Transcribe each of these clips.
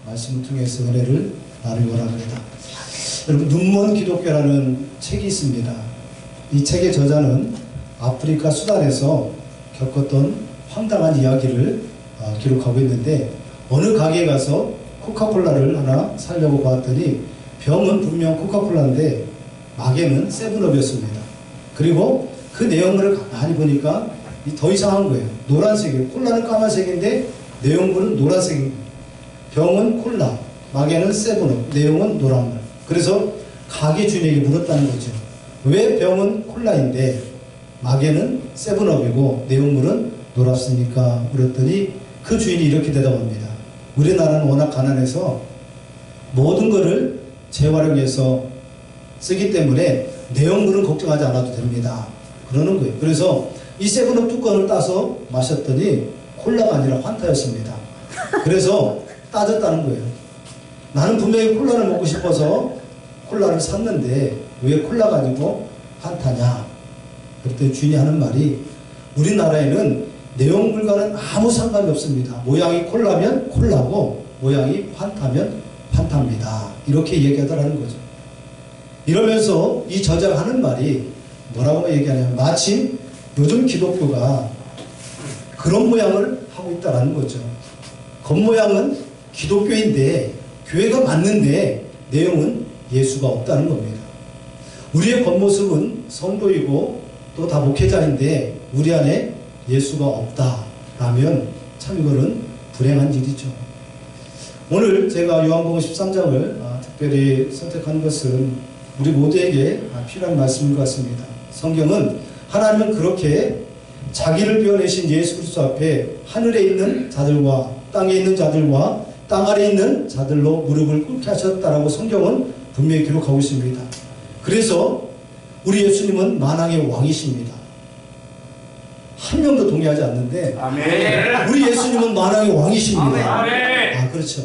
말씀을 통해서 은혜를 나누기 원합니다. 여러분, 눈먼 기독교라는 책이 있습니다. 이 책의 저자는 아프리카 수단에서 겪었던 황당한 이야기를 기록하고 있는데, 어느 가게에 가서 코카콜라를 하나 사려고 봤더니 병은 분명 코카콜라인데 마개는 세븐업이었습니다. 그리고 그 내용물을 가만히 보니까 더 이상한 거예요. 노란색이에요. 콜라는 까만색인데 내용물은 노란색입니다. 병은 콜라, 마개는 세븐업, 내용은 노란물. 그래서 가게 주인에게 물었다는 거죠. 왜 병은 콜라인데 마개는 세븐업이고 내용물은 노랗습니까? 물었더니 그 주인이 이렇게 대답합니다. 우리나라는 워낙 가난해서 모든 것을 재활용해서 쓰기 때문에 내용물은 걱정하지 않아도 됩니다. 그러는 거예요. 그래서 이 세븐업 뚜껑을 따서 마셨더니 콜라가 아니라 환타였습니다. 그래서 따졌다는 거예요. 나는 분명히 콜라를 먹고 싶어서 콜라를 샀는데 왜 콜라가 아니고 환타냐? 그랬더니 주인이 하는 말이, 우리나라에는 내용물과는 아무 상관이 없습니다. 모양이 콜라면 콜라고 모양이 환타면 환타입니다. 이렇게 얘기하더라는 거죠. 이러면서 이 저자가 하는 말이 뭐라고 얘기하냐면, 마침 요즘 기독교가 그런 모양을 하고 있다는 거죠. 겉모양은 기독교인데 교회가 맞는데 내용은 예수가 없다는 겁니다. 우리의 겉모습은 성도이고 또 다 목회자인데 우리 안에 예수가 없다라면 참 이거는 불행한 일이죠. 오늘 제가 요한복음 13장을 특별히 선택한 것은 우리 모두에게 필요한 말씀인 것 같습니다. 성경은 하나님은 그렇게 자기를 비워내신 예수 그리스도 앞에 하늘에 있는 자들과 땅에 있는 자들과 땅 아래에 있는 자들로 무릎을 꿇게 하셨다라고 성경은 분명히 기록하고 있습니다. 그래서 우리 예수님은 만왕의 왕이십니다. 한 명도 동의하지 않는데 아멘. 우리 예수님은 만왕의 왕이십니다. 아멘. 그렇죠.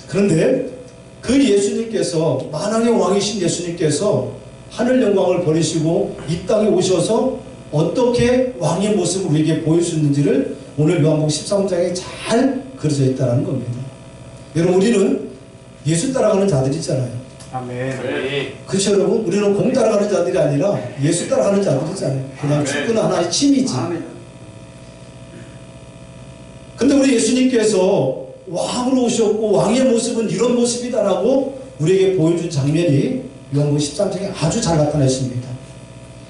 그런데 그 예수님께서, 만왕의 왕이신 예수님께서 하늘 영광을 버리시고 이 땅에 오셔서 어떻게 왕의 모습을 우리에게 보여주는지를 오늘 요한복음 13장에 잘 그려져 있다는 겁니다. 여러분, 우리는 예수 따라가는 자들이잖아요. 아멘. 그렇죠, 여러분? 우리는 공 따라가는 자들이 아니라 예수 따라가는 자들이잖아요. 그냥 축구는 하나의 취미지. 근데 우리 예수님께서 왕으로 오셨고 왕의 모습은 이런 모습이다라고 우리에게 보여준 장면이 요한복음 13장에 아주 잘 나타나 있습니다.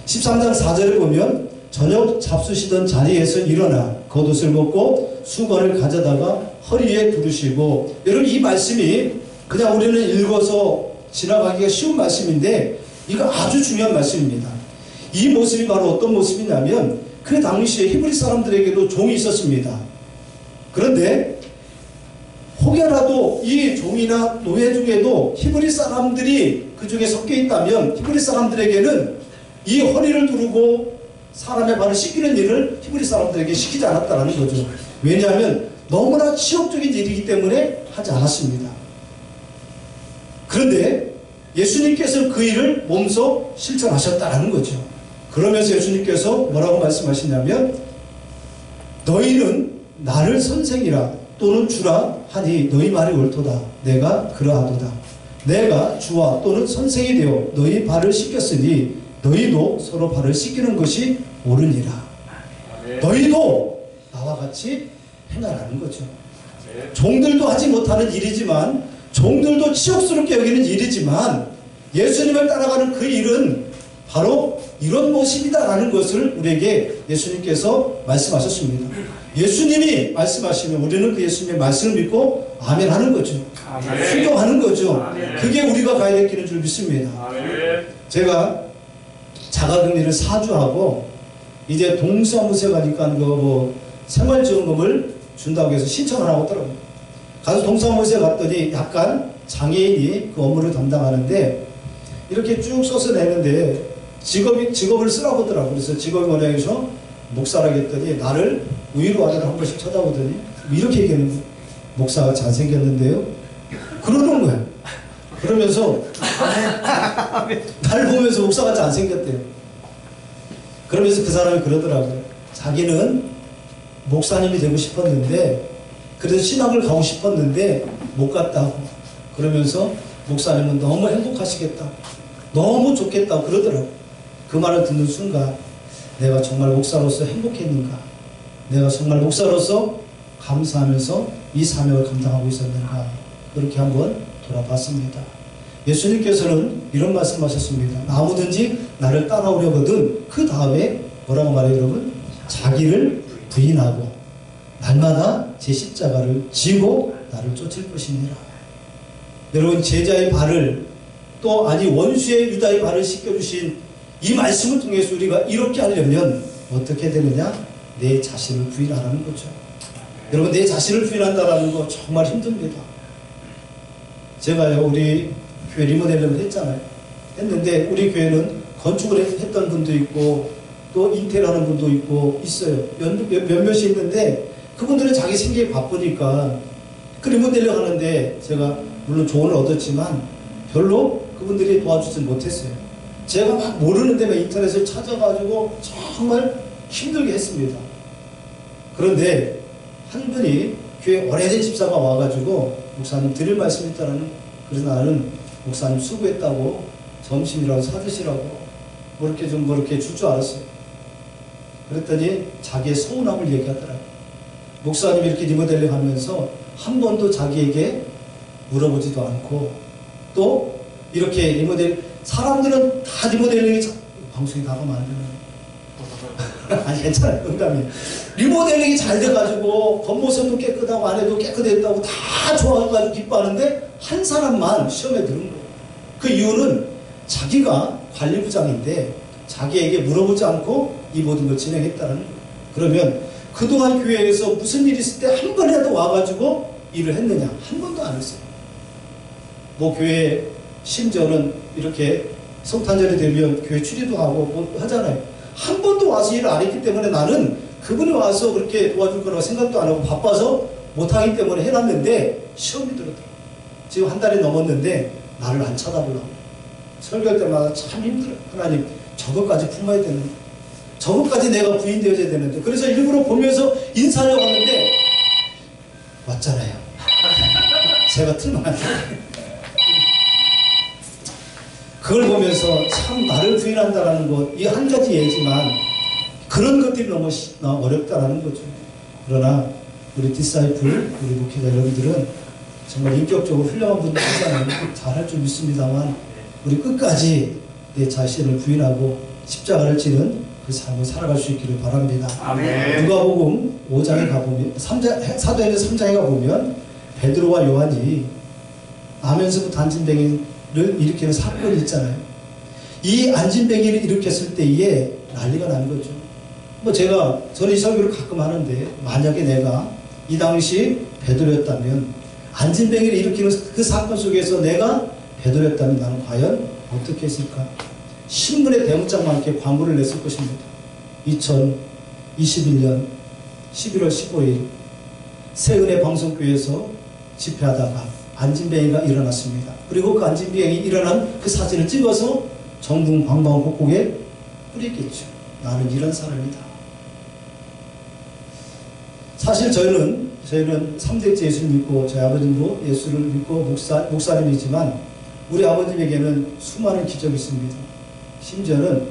13장 4절을 보면, 저녁 잡수시던 자리에서 일어나 겉옷을 벗고 수건을 가져다가 허리에 두르시고. 여러분, 이 말씀이 그냥 우리는 읽어서 지나가기가 쉬운 말씀인데 이거 아주 중요한 말씀입니다. 이 모습이 바로 어떤 모습이냐면, 그 당시에 히브리 사람들에게도 종이 있었습니다. 그런데 혹여라도 이 종이나 노예 중에도 히브리 사람들이 그 중에 섞여 있다면 히브리 사람들에게는 이 허리를 두르고 사람의 발을 씻기는 일을 히브리 사람들에게 시키지 않았다는 거죠. 왜냐하면 너무나 치욕적인 일이기 때문에 하지 않았습니다. 그런데 예수님께서는 그 일을 몸소 실천하셨다는 거죠. 그러면서 예수님께서 뭐라고 말씀하시냐면, 너희는 나를 선생이라 또는 주라 하니 너희 말이 옳도다. 내가 그러하도다. 내가 주와 또는 선생이 되어 너희 발을 씻겼으니 너희도 서로 발을 씻기는 것이 옳으니라. 너희도 나와 같이 행하라는 거죠. 종들도 하지 못하는 일이지만, 종들도 치욕스럽게 여기는 일이지만, 예수님을 따라가는 그 일은 바로 이런 모습이다라는 것을 우리에게 예수님께서 말씀하셨습니다. 예수님이 말씀하시면 우리는 그 예수님의 말씀을 믿고 아멘 하는 거죠. 순종하는 거죠. 그게 우리가 가야 될 길인 줄 믿습니다. 제가 자가격리를 4주 하고 이제 동사무소에 가니까 생활지원금을 준다고 해서 신청을 하고 있더라고요. 가서 동사무소에 갔더니 약간 장애인이 그 업무를 담당하는데 이렇게 쭉 써서 내는데 직업을 쓰라고 하더라고요. 그래서 직업이 뭐냐면서 목사라고 했더니 나를 위로 아래로 한 번씩 쳐다보더니 이렇게 얘기하는 거예요. 목사가 잘생겼는데요? 그러는 거예요. 그러면서 날 보면서 목사가 잘생겼대요. 그러면서 그 사람이 그러더라고요. 자기는 목사님이 되고 싶었는데 그래서 신학을 가고 싶었는데 못 갔다고. 그러면서 목사님은 너무 행복하시겠다고, 너무 좋겠다고 그러더라고요. 그 말을 듣는 순간 내가 정말 목사로서 행복했는가, 내가 정말 목사로서 감사하면서 이 사명을 감당하고 있었는가, 그렇게 한번 돌아봤습니다. 예수님께서는 이런 말씀하셨습니다. 아무든지 나를 따라오려거든 그 다음에 뭐라고 말해요 여러분? 자기를 부인하고 날마다 제 십자가를 지고 나를 쫓을 것이니라. 여러분, 제자의 발을 또 아니 원수의 유다의 발을 씻겨주신 이 말씀을 통해서 우리가 이렇게 하려면 어떻게 되느냐? 내 자신을 부인하라는 거죠. 여러분, 내 자신을 부인한다는 거 정말 힘듭니다. 제가요 우리 교회 리모델링을 했잖아요. 했는데 우리 교회는 건축을 했던 분도 있고 또 인테리어하는 분도 있고 있어요. 몇몇이 있는데 그분들은 자기 생계에 바쁘니까 그 리모델링 하는데 제가 물론 조언을 얻었지만 별로 그분들이 도와주지 못했어요. 제가 막 모르는 데만 인터넷을 찾아가지고 정말 힘들게 했습니다. 그런데 한 분이 교회 오래된 집사가 와가지고 목사님 드릴 말씀이 있다는, 그래서 나는 목사님 수고했다고 점심이라고 사드시라고 뭐 이렇게 줄 줄 알았어요. 그랬더니 자기의 서운함을 얘기하더라고요. 목사님이 이렇게 리모델링 하면서 한 번도 자기에게 물어보지도 않고 또 이렇게 리모델링, 사람들은 다 리모델링이 방송이 나가면 안 되나? 아니 괜찮아요. 농담이에요. 리모델링이 잘 돼가지고 겉모습도 깨끗하고 안에도 깨끗했다고 다 좋아가지고 기뻐하는데 한 사람만 시험에 들은 거예요. 그 이유는 자기가 관리부장인데 자기에게 물어보지 않고 이 모든 걸 진행했다는 거예요. 그러면 그동안 교회에서 무슨 일이 있을 때 한 번이라도 와가지고 일을 했느냐? 한 번도 안 했어요. 뭐 교회 심지어는 이렇게 성탄절이 되면 교회 추리도 하고 뭐 하잖아요. 한 번도 와서 일을 안 했기 때문에 나는 그분이 와서 그렇게 도와줄 거라고 생각도 안 하고 바빠서 못하기 때문에 해놨는데 시험이 들었더라고요. 지금 한 달이 넘었는데 나를 안 쳐다보려고. 설교할 때마다 참 힘들어요. 하나님, 저것까지 품어야 되는데, 저것까지 내가 부인되어야 되는데, 그래서 일부러 보면서 인사하려고 하는데 왔잖아요. 제가 틀면 안 돼요. 그걸 보면서 참 나를 부인한다는 것, 이 한 가지 예지만 그런 것들이 너무 어렵다라는 거죠. 그러나 우리 디사이플, 우리 목회자 여러분들은 정말 인격적으로 훌륭한 분들이잖아요. 잘할 줄 믿습니다만 우리 끝까지 내 자신을 부인하고 십자가를 지는 그 삶을 살아갈 수 있기를 바랍니다. 아멘. 누가복음 5장에 가보면, 사도행전 3장에 가보면 베드로와 요한이 아멘서부터 안진뱅이를 일으키는 사건이 있잖아요. 이 안진뱅이를 일으켰을 때에 난리가 난 거죠. 뭐 저는 이 설교를 가끔 하는데, 만약에 내가 이 당시 베드로였다면, 안진뱅이를 일으키는 그 사건 속에서 내가 베드로였다면 나는 과연 어떻게 했을까? 신문에 대문짝만 이렇게 광고를 냈을 것입니다. 2021년 11월 15일 새은혜 방송교회에서 집회하다가 안진뱅이가 일어났습니다. 그리고 그 안진뱅이 일어난 그 사진을 찍어서 전국 방방곡곡에 뿌리겠죠. 나는 이런 사람이다. 사실 저희는 3대째 예수를 믿고, 저희 아버님도 예수를 믿고 목사님이지만 우리 아버님에게는 수많은 기적이 있습니다. 심지어는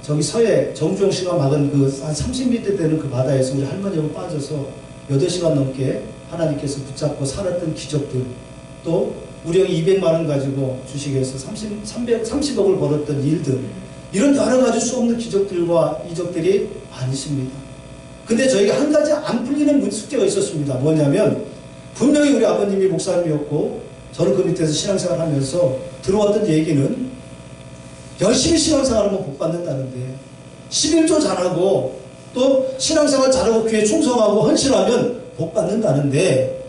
저기 서해 정주영 씨가 막은 그 한 30m 되는 그 바다에서 우리 할머니하고 빠져서 8시간 넘게 하나님께서 붙잡고 살았던 기적들, 또 우리 형이 200만 원 가지고 주식에서 30억을 벌었던 일들, 이런 여러 가지 수 없는 기적들과 이적들이 많으십니다. 근데 저희가 한 가지 안 풀리는 숙제가 있었습니다. 뭐냐면 분명히 우리 아버님이 목사님이었고 저는 그 밑에서 신앙생활 하면서 들어왔던 얘기는 열심히 신앙생활하면 복 받는다는데, 11조 잘하고 또 신앙생활 잘하고 교회 충성하고 헌신하면 복 받는다는데,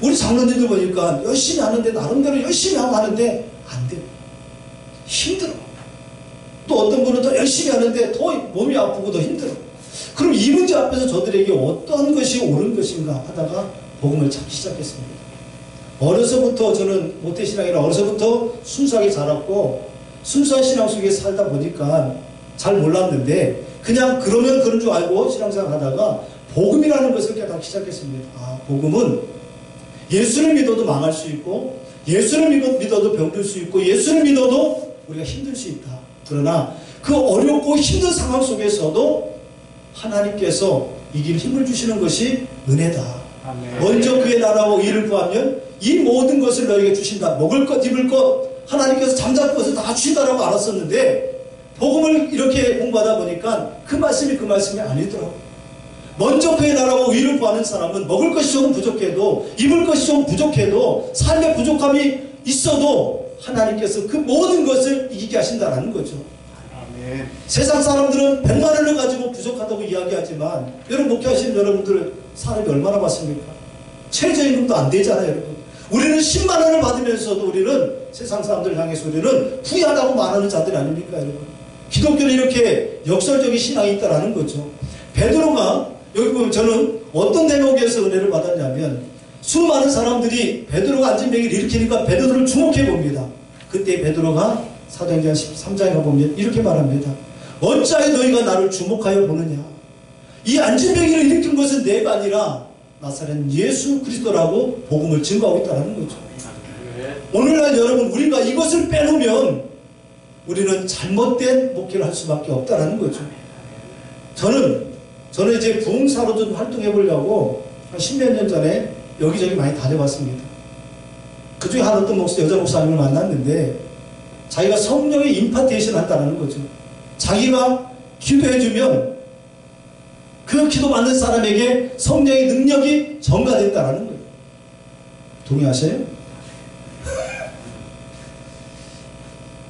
우리 장로님들 보니까 열심히 하는데 나름대로 열심히 하고 하는데 안 돼요. 힘들어. 또 어떤 분은 더 열심히 하는데 더 몸이 아프고 더 힘들어. 그럼 이 문제 앞에서 저들에게 어떤 것이 옳은 것인가 하다가 복음을 찾기 시작했습니다. 어려서부터 저는 모태신앙이라 어려서부터 순수하게 자랐고 순수한 신앙 속에 살다 보니까 잘 몰랐는데 그냥 그러면 그런 줄 알고 신앙생활 하다가 복음이라는 것을 깨닫기 시작했습니다. 아, 복음은 예수를 믿어도 망할 수 있고, 예수를 믿어도 병들 수 있고, 예수를 믿어도 우리가 힘들 수 있다. 그러나 그 어렵고 힘든 상황 속에서도 하나님께서 이길 힘을 주시는 것이 은혜다. 아멘. 먼저 그의 나라와 의를 구하면 이 모든 것을 너에게 주신다. 먹을 것, 입을 것, 하나님께서 잠잘 것을 다 주신다라고 알았었는데, 복음을 이렇게 공부하다 보니까 그 말씀이 아니더라고요. 먼저 그의 나라와 의를 구하는 사람은 먹을 것이 조금 부족해도, 입을 것이 조금 부족해도, 삶의 부족함이 있어도 하나님께서 그 모든 것을 이기게 하신다는 거죠. 아멘. 세상 사람들은 100만 원을 가지고 부족하다고 이야기하지만, 여러분 목회하시는 여러분들 사람이 얼마나 많습니까? 최저임금도 안 되잖아요, 여러분. 우리는 10만 원을 받으면서도 우리는 세상 사람들 향해서 우리는 후회하다고 말하는 자들이 아닙니까, 여러분? 기독교는 이렇게 역설적인 신앙이 있다는 거죠. 베드로가, 여기 보면 저는 어떤 대목에서 은혜를 받았냐면, 수많은 사람들이 베드로가 안진뱅이를 일으키니까 베드로를 주목해 봅니다. 그때 베드로가 사도행전 13장에 가보면 이렇게 말합니다. 어찌하여 너희가 나를 주목하여 보느냐. 이 안진뱅이를 일으킨 것은 내가 아니라 나사렛 예수 그리스도라고 복음을 증거하고 있다는 거죠. 오늘날 여러분, 우리가 이것을 빼놓으면 우리는 잘못된 목회를 할 수밖에 없다는 거죠. 저는 이제 부흥사로 좀 활동해 보려고 한 10몇 년 전에 여기저기 많이 다녀봤습니다. 그 중에 한 어떤 여자 목사님을 만났는데, 자기가 성령의 임파테이션 한다는 거죠. 자기가 기도해주면 그 기도 받는 사람에게 성령의 능력이 전가된다는 거예요. 동의하세요?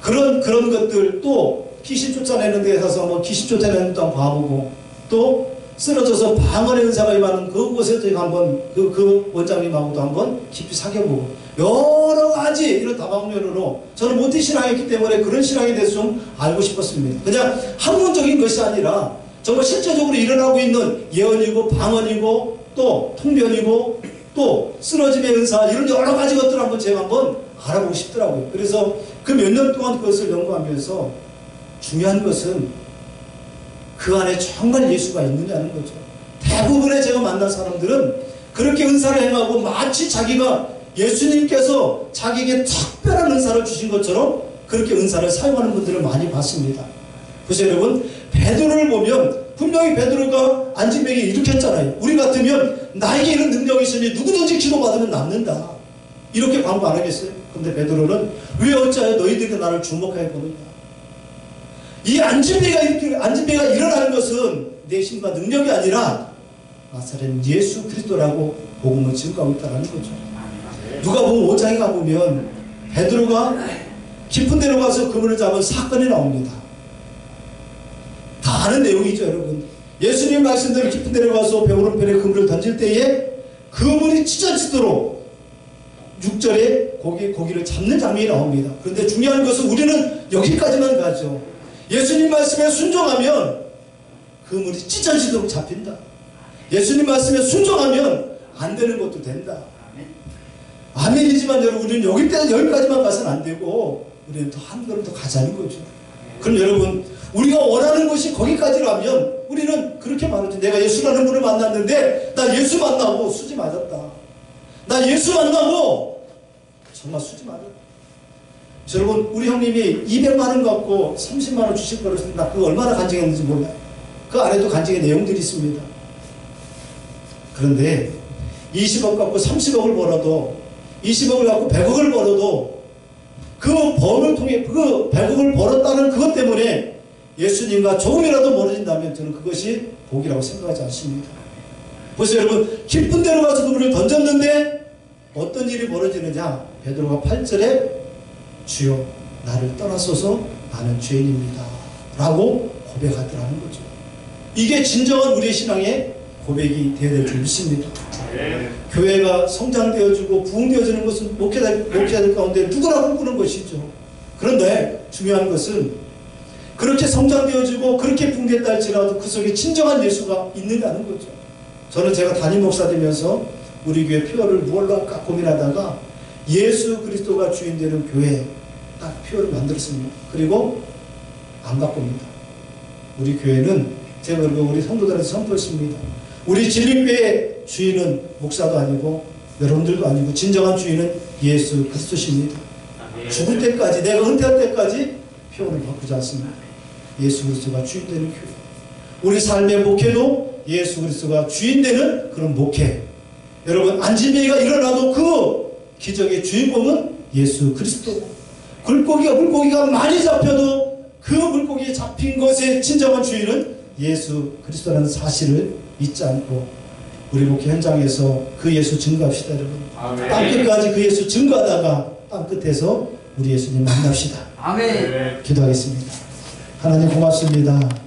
그런 것들, 또 귀신 쫓아내는 데 가서 뭐 귀신 쫓아내는 것도 한번 봐보고, 또 쓰러져서 방언의 은사가 임하는 그곳에 제가 한번 그 원장님하고도 한번 깊이 사귀어보고, 여러 가지 이런 다방면으로 저는 모태 신앙이었기 때문에 그런 신앙에 대해서 좀 알고 싶었습니다. 그냥 학문적인 것이 아니라 정말 실제적으로 일어나고 있는 예언이고 방언이고 또 통변이고 또 쓰러짐의 은사, 이런 여러 가지 것들을 한번 제가 한번 알아보고 싶더라고요. 그래서 그 몇 년 동안 그것을 연구하면서 중요한 것은 그 안에 정말 예수가 있느냐는 거죠. 대부분의 제가 만난 사람들은 그렇게 은사를 행하고 마치 자기가 예수님께서 자기에게 특별한 은사를 주신 것처럼 그렇게 은사를 사용하는 분들을 많이 봤습니다. 그래서 여러분, 베드로를 보면 분명히 베드로가 안진뱅이 일으켰잖아요. 우리 같으면 나에게 이런 능력이 있으니 누구든지 기도받으면 낫는다, 이렇게 광고 안 하겠어요? 근데 베드로는 왜 어찌하여 너희들이 나를 주목하여 보느냐. 이 안진뱅이가 일어나는 것은 내 힘과 능력이 아니라 나사렛 예수 그리스도라고 복음을 증거하고 있다는 거죠. 누가 보면 5장에 가보면 베드로가 깊은 데로 가서 그물을 잡은 사건이 나옵니다. 다 아는 내용이죠, 여러분. 예수님 말씀대로 깊은 데로 가서 배 오른편에 그물을 던질 때에 그물이 찢어지도록 6절에 고기를 잡는 장면이 나옵니다. 그런데 중요한 것은 우리는 여기까지만 가죠. 예수님 말씀에 순종하면 그물이 찢어지도록 잡힌다. 예수님 말씀에 순종하면 안 되는 것도 된다. 아멘이지만 여러분, 우리는 여기까지만 가서는 안 되고 우리는 더 한 걸음 더 가자는 거죠. 그럼 여러분, 우리가 원하는 것이 거기까지라면 우리는 그렇게 말하죠. 내가 예수라는 분을 만났는데 나 예수 만나고 수지 맞았다. 나 예수 만나고 정말 수지 맞았다. 여러분, 우리 형님이 200만 원 갖고 30만 원 주실 거를 나 그거 얼마나 간증했는지 몰라요. 그 안에도 간증의 내용들이 있습니다. 그런데 20억 갖고 30억을 벌어도, 20억을 갖고 100억을 벌어도 그 벌을 통해 그 100억을 벌었다는 그것 때문에 예수님과 조금이라도 멀어진다면 저는 그것이 복이라고 생각하지 않습니다. 그래서 여러분, 깊은 데로 가서 그물을 던졌는데 어떤 일이 벌어지느냐. 베드로가 8절에 주여 나를 떠나소서 나는 죄인입니다 라고 고백하더라는 거죠. 이게 진정한 우리의 신앙의 고백이 되어야 될 줄 믿습니다. 교회가 성장되어지고 부흥되어지는 것은 목회자들 가운데 누구나 꿈꾸는 것이죠. 그런데 중요한 것은 그렇게 성장되어지고 그렇게 부흥됐다 할지라도 그 속에 진정한 예수가 있느냐는 거죠. 저는 제가 담임 목사 되면서 우리 교회 표어를 무엇로 할까 고민하다가 예수 그리스도가 주인 되는 교회 딱 표어를 만들었습니다. 그리고 안 바꿉니다. 우리 교회는 제가 우리 성도들한테 선포했습니다. 우리 진리교회의 주인은 목사도 아니고 여러분들도 아니고 진정한 주인은 예수 그리스도십니다. 죽을 때까지, 내가 은퇴할 때까지 표현을 바꾸지 않습니다. 예수 그리스도가 주인 되는 교회. 우리 삶의 목회도 예수 그리스도가 주인 되는 그런 목회. 여러분, 안진뱅이가 일어나도 그 기적의 주인공은 예수 그리스도. 물고기가 많이 잡혀도 그 물고기에 잡힌 것의 진정한 주인은 예수 그리스도라는 사실을 잊지 않고 우리 목회 현장에서 그 예수 증거합시다, 여러분. 아멘. 땅끝까지 그 예수 증거하다가 땅끝에서 우리 예수님 만납시다. 아멘. 기도하겠습니다. 하나님 고맙습니다.